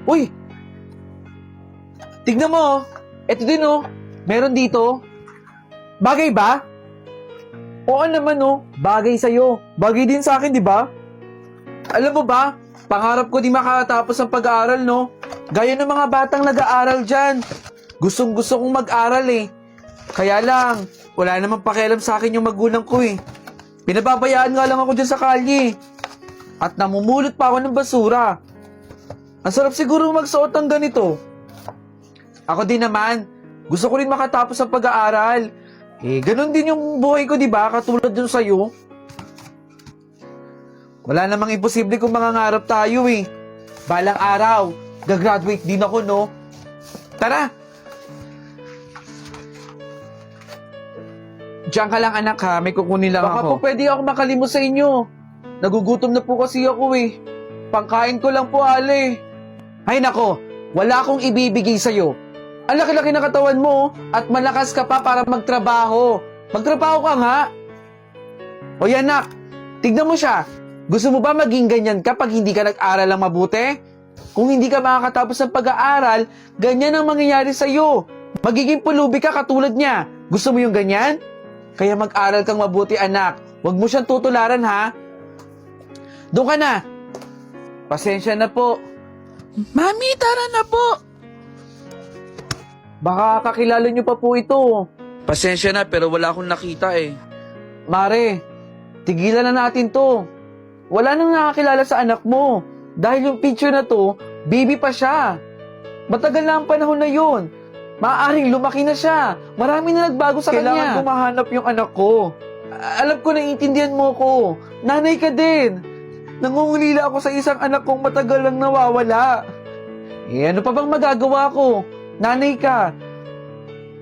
Uy! Tignan mo, oh. Ito din, oh. Meron dito. Bagay ba? Oo naman, oh. Bagay sa'yo. Bagay din sa akin, di ba? Alam mo ba, pangarap ko di makatapos ang pag-aaral, no? Gaya ng mga batang nag-aaral dyan. Gustong-gusto kong mag-aral, eh. Kaya lang, wala namang pakialam sa akin yung magulang ko, eh. Pinababayaan nga lang ako dyan sa kalye. At namumulot pa ako ng basura. Ang sarap siguro magsuot ng ganito. Ako din naman, gusto ko rin makatapos ang pag-aaral. Eh, ganun din yung buhay ko, di ba? Katulad dun sa'yo. Wala namang imposible kung mangangarap tayo, eh. Balang araw, gagraduate din ako, no? Tara! Diyan ka lang, anak, ha? May kukunin lang ako. Baka po pwede ako makalimos sa inyo. Nagugutom na po kasi ako, eh. Pangkain ko lang po, Ale. Ay, nako. Wala akong ibibigay sa'yo. Ang laki-laki na katawan mo, at malakas ka pa para magtrabaho. Magtrabaho ka nga. O yan, anak. Tignan mo siya. Gusto mo ba maging ganyan kapag hindi ka nag-aral lang mabuti? Kung hindi ka makakatapos ng pag-aaral, ganyan ang mangyayari sa'yo. Magiging pulubi ka katulad niya. Gusto mo yung ganyan? Kaya mag-aral kang mabuti, anak. Huwag mo siyang tutularan, ha? Doon ka na. Pasensya na po. Mami, tara na po. Baka kakilala niyo pa po ito. Pasensya na pero wala akong nakita eh. Mare, tigilan na natin to. Wala nang nakakilala sa anak mo. Dahil yung picture na to, baby pa siya. Matagal na ang panahon na yun. Maaaring lumaki na siya. Marami na nagbago sa kanya. Kailangan gumahanap yung anak ko. Alam ko, naiintindihan mo ko. Nanay ka din. Nangungulila ako sa isang anak kong matagal lang nawawala. Eh, ano pa bang magagawa ko? Nanay ka.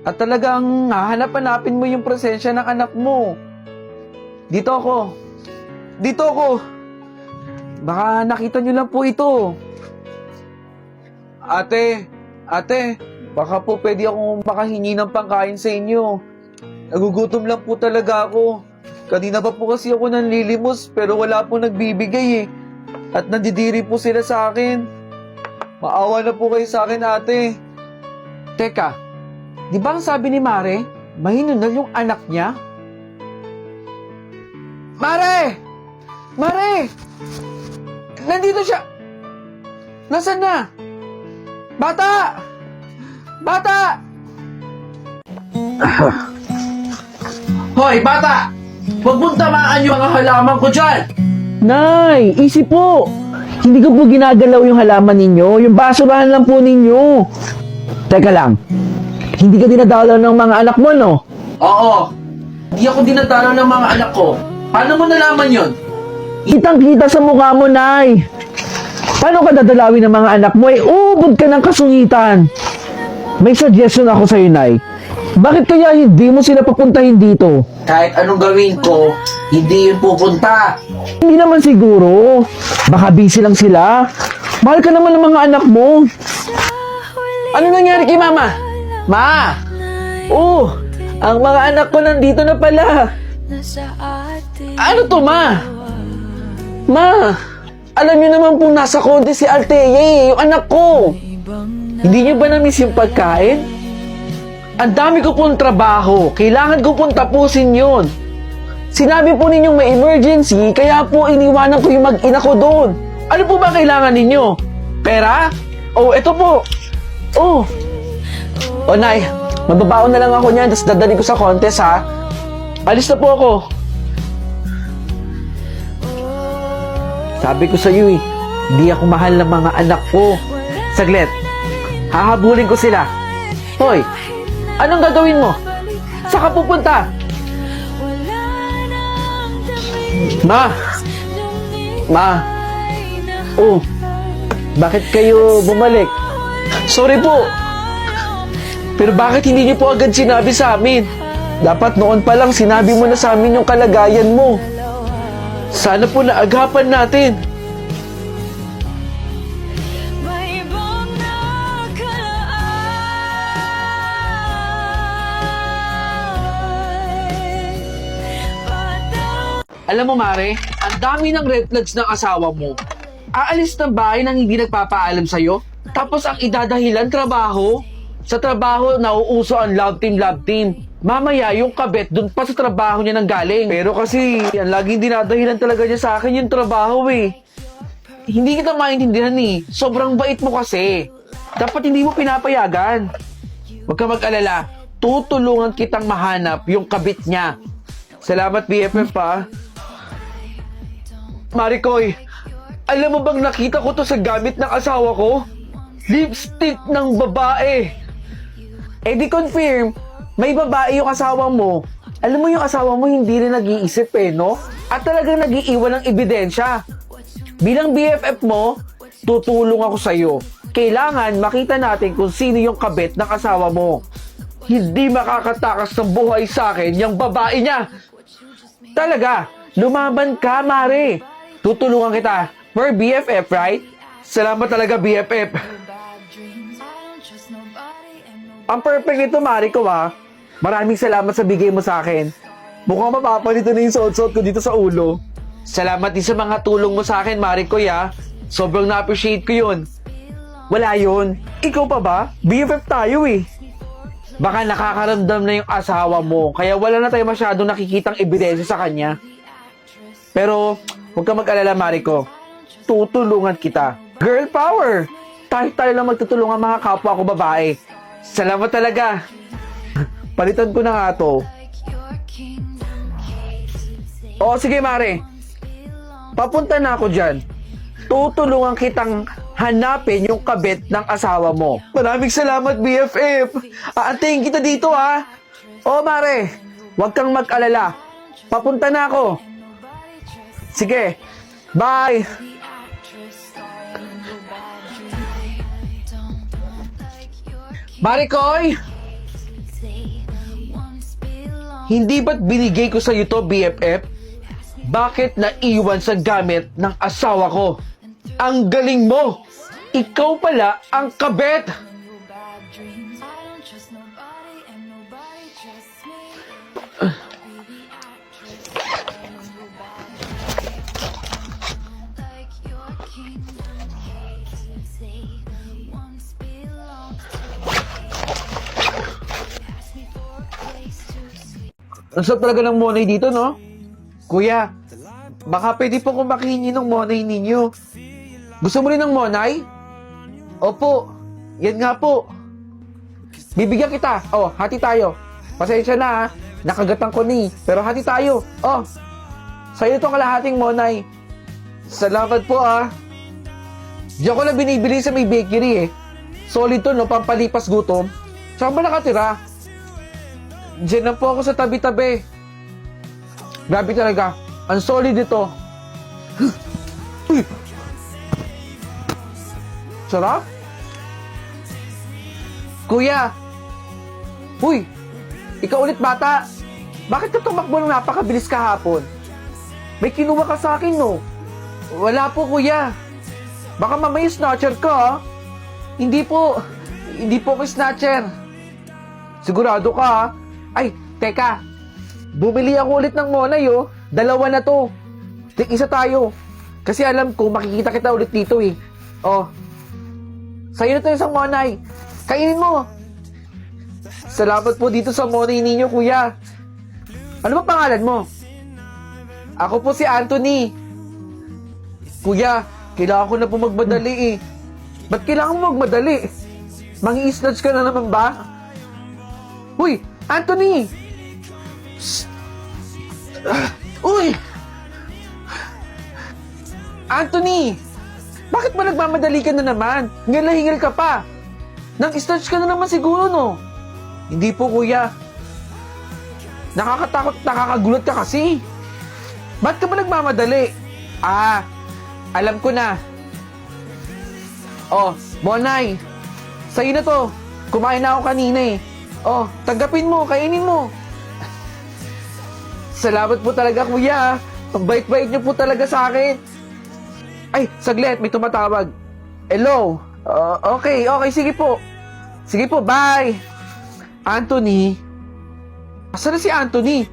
At talagang hahanap-hanapin mo yung presensya ng anak mo. Dito ako. Dito ako. Baka nakita nyo lang po ito. Ate, baka po pwede akong makahingi ng pangkain sa inyo. Nagugutom lang po talaga ako. Kanina pa po kasi ako nanlilimos pero wala po nagbibigay eh. At nandidiri po sila sa akin. Maawa na po kayo sa akin, ate. Teka, di ba ang sabi ni Mare, mahinunal yung anak niya? Mare! Mare! Nandito siya! Nasaan na? Bata! Bata! Hoy, bata! Huwag mong tamaan yung mga halaman ko dyan! Nay, easy po. Hindi ko po ginagalaw yung halaman ninyo. Yung basurahan lang po ninyo. Teka lang. Hindi ka dinadalaw ng mga anak mo, no? Oo. Hindi ako dinadalaw ng mga anak ko. Paano mo nalaman yon? Kitang-kita sa mukha mo, Nay. Paano ka dadalawin ng mga anak mo? Ubod ka ng kasungitan. May suggestion ako sa'yo, Nay. Bakit kaya hindi mo sila papuntahin dito? Kahit anong gawin ko, hindi yun pupunta. Hindi naman siguro. Baka busy lang sila. Mahal ka naman ng mga anak mo. Ano nangyari kay Mama? Ma! Oh, ang mga anak ko nandito na pala. Ano to, Ma? Ma, alam niyo naman pong nasa konti si Althea eh, yung anak ko. Hindi niyo ba na-miss yung pagkain? Ang dami ko pong trabaho. Kailangan ko pong tapusin yun. Sinabi po ninyong may emergency, kaya po iniwanan ko yung mag-ina ko doon. Ano po ba kailangan ninyo? Pera? Oh, ito po. Oh. O, Nay, mababaon na lang ako niyan, tapos dadali ko sa contest, ha? Alis na po ako. Sabi ko sa iyo, eh, hindi ako mahal ng mga anak ko. Saglit, hahabulin ko sila. Hoy, anong gagawin mo? Saan ka pupunta? Ma! Ma! Oh, bakit kayo bumalik? Sorry po. Pero bakit hindi niyo po agad sinabi sa amin? Dapat noon pa lang sinabi mo na sa amin yung kalagayan mo. Sana po naagapan natin. Alam mo, Mare, ang dami ng red flags ng asawa mo. Aalis ng bahay nang hindi nagpapaalam sa'yo? Tapos ang idadahilan, trabaho. Sa trabaho, nauuso ang love team, love team. Mamaya, yung kabet, dun pa sa trabaho niya nang galing. Pero kasi, ang laging dinadahilan talaga niya sa akin yung trabaho eh. Hindi kita maintindihan eh. Sobrang bait mo kasi. Dapat hindi mo pinapayagan. Huwag ka mag-alala. Tutulungan kitang mahanap yung kabit niya. Salamat, BFF pa. Maricoy, alam mo bang nakita ko to sa gamit ng asawa ko? Lipstick ng babae. Eh di confirm, may babae yung asawa mo. Alam mo yung asawa mo hindi rin nag-iisip eh, no? At talagang nag-iiwan ng ebidensya. Bilang BFF mo, tutulong ako sa'yo. Kailangan makita natin kung sino yung kabit ng asawa mo. Hindi makakatakas ng buhay sa akin yung babae niya. Talaga, lumaban ka, Mare. Tutulungan kita. We're BFF, right? Salamat talaga, BFF. Ang perfect nito, Mari ko ha. Maraming salamat sa bigay mo sa akin. Mukhang mapapalito na yung suot-suot ko dito sa ulo. Salamat din sa mga tulong mo sa akin, Mari ko ya. Sobrang na-appreciate ko yun. Wala yun. Ikaw pa ba? BFF tayo eh. Baka nakakaramdam na yung asawa mo, kaya wala na tayo masyadong nakikitang ebidensya sa kanya. Pero, huwag ka mag-alala, Mariko. Tutulungan kita. Girl power! Tayo lang magtutulungan mga kapwa ko babae. Salamat talaga. Palitan ko na nga to. Oo, sige, Mare. Papunta na ako dyan. Tutulungan kitang hanapin yung kabit ng asawa mo. Maraming salamat, BFF. Aantayin kita dito, ha? Oo, Mare. Huwag kang mag-alala. Papunta na ako. Sige. Bye. Maricoy! Hindi ba't binigay ko sa'yo to, BFF? Bakit naiwan sa gamit ng asawa ko? Ang galing mo! Ikaw pala ang kabet! Ang sarap talaga ng monay dito, no? Kuya, baka pwede po kong makihingi ng monay ninyo. Gusto mo rin ng monay? Opo, yan nga po. Bibigyan kita. Oh, hati tayo. Pasensya na ha, nakagatan ko ni. Pero hati tayo. Oh, sa'yo itong kalahating monay. Salamat po ha. Diyan ko lang binibili sa may bakery eh. Solid to no, pampalipas gutom. Saan ba nakatira? Diyan lang po ako sa tabi-tabi. Grabe talaga. Ang solid ito. Uy! Sarap? Kuya! Uy! Ikaw ulit bata! Bakit ka tumakbo ng napakabilis kahapon? May kinuha ka sa akin, no? Wala po, kuya. Baka mamaya snatcher ka, ha? Hindi po. Hindi po ako snatcher. Sigurado ka, ha? Ay, teka. Bumili ako ulit ng monay, oh. Dalawa na to. Isa tayo. Kasi alam ko, makikita kita ulit dito, eh. Oh. Sa'yo na to isang monay. Kainin mo. Salamat po dito sa monay ninyo, kuya. Ano ba pangalan mo? Ako po si Anthony. Kuya, kailangan ko na po magmadali, eh. Ba't kailangan mo magmadali? Mangi-snatch ka na naman ba? Uy! Anthony! Shh! Uy! Anthony! Bakit ba nagmamadali ka na naman? Hingal ka pa. Nang-snatch ka na naman siguro, no? Hindi po, kuya. Nakakatakot, nakakagulat ka kasi. Ba't ka ba nagmamadali? Ah, alam ko na. Oh, Monay. Sa'yo na to. Kumain na ako kanina, eh. Oh, tanggapin mo, kainin mo. Salamat po talaga, kuya. Ang bait-bait niyo po talaga sa akin. Ay, saglit, may tumatawag. Hello? Okay, sige po. Sige po, bye. Anthony? Asan na si Anthony?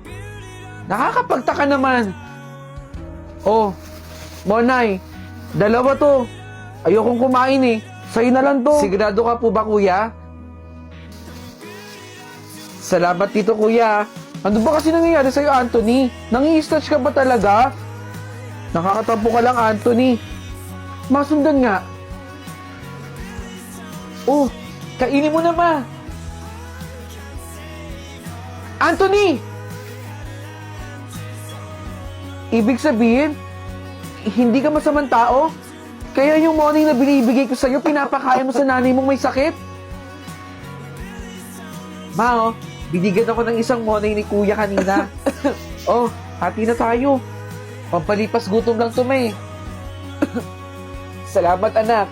Nakakapagtaka naman. Oh, Monay, dalawa to. Ayokong kumain eh. Sa'yo na lang to. Sigurado ka po ba, kuya? Salamat dito, kuya. Ano ba kasi nangyayari sa'yo, Anthony? Nangi-stretch ka ba talaga? Nakakatampo ka lang, Anthony. Masundan nga. Oh, kainin mo na, ma. Anthony! Ibig sabihin, hindi ka masamang tao? Kaya yung money na binibigay ko sa'yo, pinapakain mo sa nanay mong may sakit? Ma, oh, binigyan ako ng isang money ni kuya kanina. Oh, hati na tayo. Pampalipas gutom lang to, may. Salamat, anak.